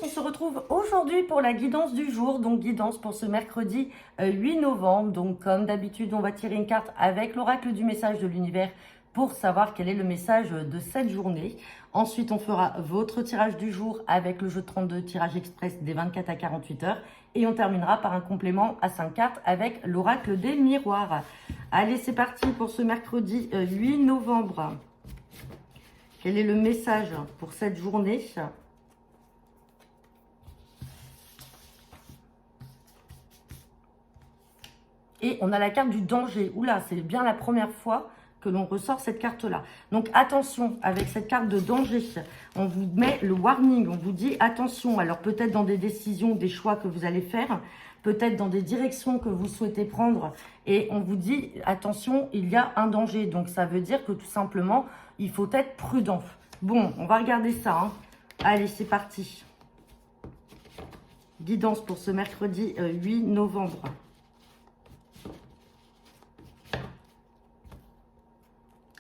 on se retrouve aujourd'hui pour la guidance du jour, donc guidance pour ce mercredi 8 novembre. Donc comme d'habitude, on va tirer une carte avec l'oracle du message de l'univers pour savoir quel est le message de cette journée. Ensuite, on fera votre tirage du jour avec le jeu de 32 tirage express des 24 à 48 heures. Et on terminera par un complément à 5 cartes avec l'oracle des miroirs. Allez, c'est parti pour ce mercredi 8 novembre. Quel est le message pour cette journée ? Et on a la carte du danger. Oula, c'est bien la première fois que l'on ressort cette carte-là. Donc attention, avec cette carte de danger, on vous met le warning, on vous dit attention. Alors peut-être dans des décisions, des choix que vous allez faire, peut-être dans des directions que vous souhaitez prendre. Et on vous dit attention, il y a un danger. Donc ça veut dire que tout simplement, il faut être prudent. Bon, on va regarder ça. Hein. Allez, c'est parti. Guidance pour ce mercredi 8 novembre.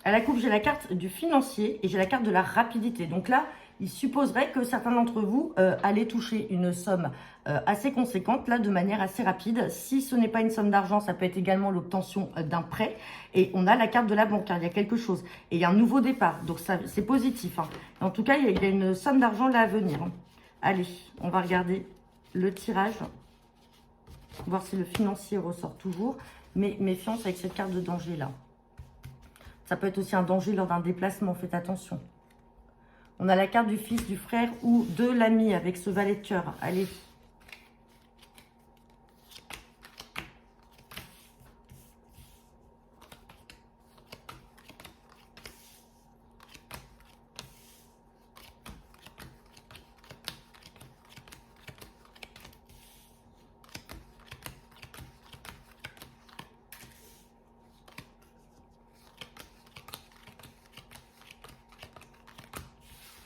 À la coupe, j'ai la carte du financier et j'ai la carte de la rapidité. Donc là, il supposerait que certains d'entre vous allaient toucher une somme assez conséquente, là, de manière assez rapide. Si ce n'est pas une somme d'argent, ça peut être également l'obtention d'un prêt. Et on a la carte de la banque, hein, il y a quelque chose. Et il y a un nouveau départ, donc c'est positif. Hein. En tout cas, il y a une somme d'argent là à venir. Hein. Allez, on va regarder le tirage. Voir si le financier ressort toujours. Mais méfiance avec cette carte de danger là. Ça peut être aussi un danger lors d'un déplacement, faites attention. On a la carte du fils, du frère ou de l'ami avec ce valet de cœur. Allez.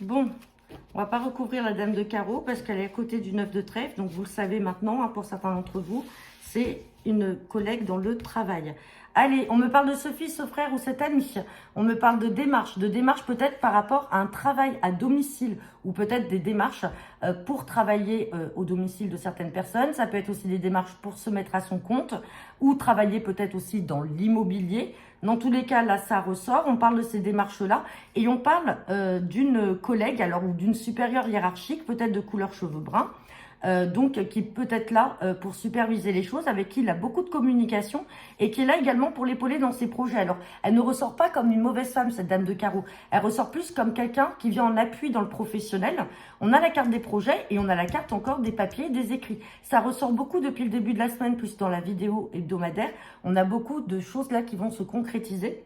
Bon, on va pas recouvrir la dame de carreau parce qu'elle est à côté du 9 de trèfle. Donc, vous le savez maintenant, hein, pour certains d'entre vous, c'est une collègue dans le travail. Allez, on me parle de ce fils, ce frère ou cet ami. On me parle de démarches peut-être par rapport à un travail à domicile ou peut-être des démarches pour travailler au domicile de certaines personnes. Ça peut être aussi des démarches pour se mettre à son compte ou travailler peut-être aussi dans l'immobilier. Dans tous les cas, là, ça ressort. On parle de ces démarches-là et on parle d'une collègue, alors ou d'une supérieure hiérarchique, peut-être de couleur cheveux bruns, donc qui peut être là pour superviser les choses, avec qui il a beaucoup de communication et qui est là également pour l'épauler dans ses projets. Alors, elle ne ressort pas comme une mauvaise femme, cette dame de carreau. Elle ressort plus comme quelqu'un qui vient en appui dans le professionnel. On a la carte des projets et on a la carte encore des papiers, des écrits. Ça ressort beaucoup depuis le début de la semaine, plus dans la vidéo hebdomadaire. On a beaucoup de choses là qui vont se concrétiser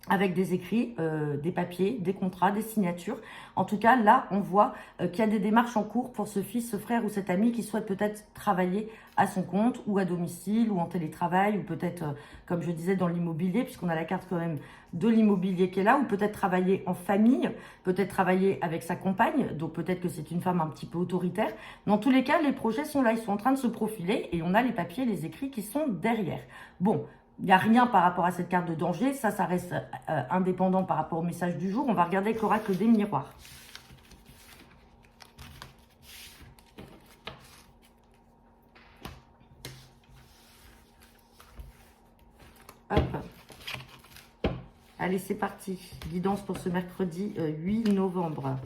avec des écrits, des papiers, des contrats, des signatures. En tout cas, là, on voit qu'il y a des démarches en cours pour ce fils, ce frère ou cet ami qui souhaite peut-être travailler à son compte ou à domicile ou en télétravail ou peut-être, comme je disais, dans l'immobilier, puisqu'on a la carte quand même de l'immobilier qui est là, ou peut-être travailler en famille, peut-être travailler avec sa compagne, donc peut-être que c'est une femme un petit peu autoritaire. Dans tous les cas, les projets sont là, ils sont en train de se profiler et on a les papiers, les écrits qui sont derrière. Bon, il n'y a rien par rapport à cette carte de danger. Ça reste indépendant par rapport au message du jour. On va regarder avec l'oracle des miroirs. Hop. Allez, c'est parti. Guidance pour ce mercredi 8 novembre.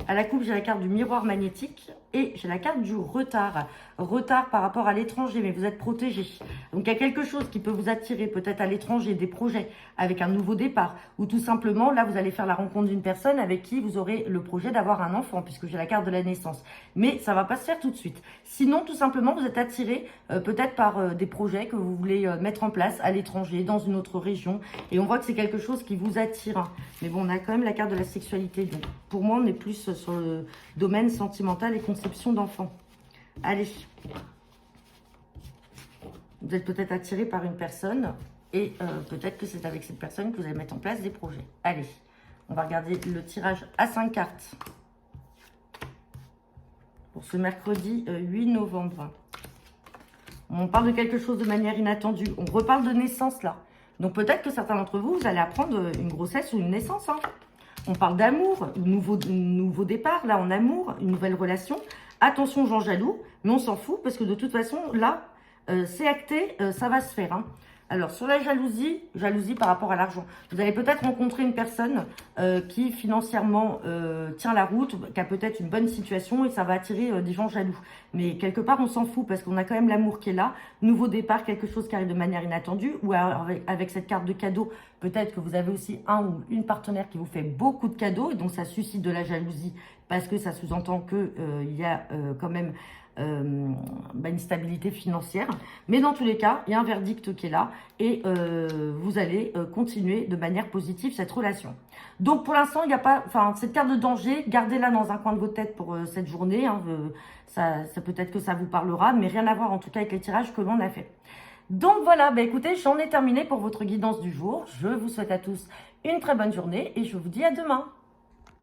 À la coupe, j'ai la carte du miroir magnétique et j'ai la carte du retard. Retard par rapport à l'étranger, mais vous êtes protégé. Donc, il y a quelque chose qui peut vous attirer peut-être à l'étranger, des projets avec un nouveau départ. Ou tout simplement, là, vous allez faire la rencontre d'une personne avec qui vous aurez le projet d'avoir un enfant, puisque j'ai la carte de la naissance. Mais ça va pas se faire tout de suite. Sinon, tout simplement, vous êtes attiré peut-être par des projets que vous voulez mettre en place à l'étranger, dans une autre région. Et on voit que c'est quelque chose qui vous attire. Mais bon, on a quand même la carte de la sexualité. Donc, pour moi, on est plus sur le domaine sentimental et conception d'enfants. Allez. Vous êtes peut-être attiré par une personne et peut-être que c'est avec cette personne que vous allez mettre en place des projets. Allez, on va regarder le tirage à 5 cartes pour ce mercredi 8 novembre. On parle de quelque chose de manière inattendue. On reparle de naissance là. Donc peut-être que certains d'entre vous, vous allez apprendre une grossesse ou une naissance. Hein. On parle d'amour, nouveau départ, là en amour, une nouvelle relation. Attention gens jaloux, mais on s'en fout parce que de toute façon, là, c'est acté, ça va se faire. Hein. Alors, sur la jalousie par rapport à l'argent. Vous allez peut-être rencontrer une personne qui financièrement tient la route, qui a peut-être une bonne situation et ça va attirer des gens jaloux. Mais quelque part, on s'en fout parce qu'on a quand même l'amour qui est là. Nouveau départ, quelque chose qui arrive de manière inattendue. Ou alors avec cette carte de cadeau, peut-être que vous avez aussi un ou une partenaire qui vous fait beaucoup de cadeaux et donc ça suscite de la jalousie parce que ça sous-entend qu'il y a quand même une stabilité financière. Mais dans tous les cas, il y a un verdict qui est là et vous allez continuer de manière positive cette relation. Donc pour l'instant, il n'y a pas, cette carte de danger, gardez-la dans un coin de votre tête pour cette journée. Hein, ça peut-être que ça vous parlera, mais rien à voir en tout cas avec les tirages que l'on a fait. Donc voilà, écoutez, j'en ai terminé pour votre guidance du jour. Je vous souhaite à tous une très bonne journée et je vous dis à demain.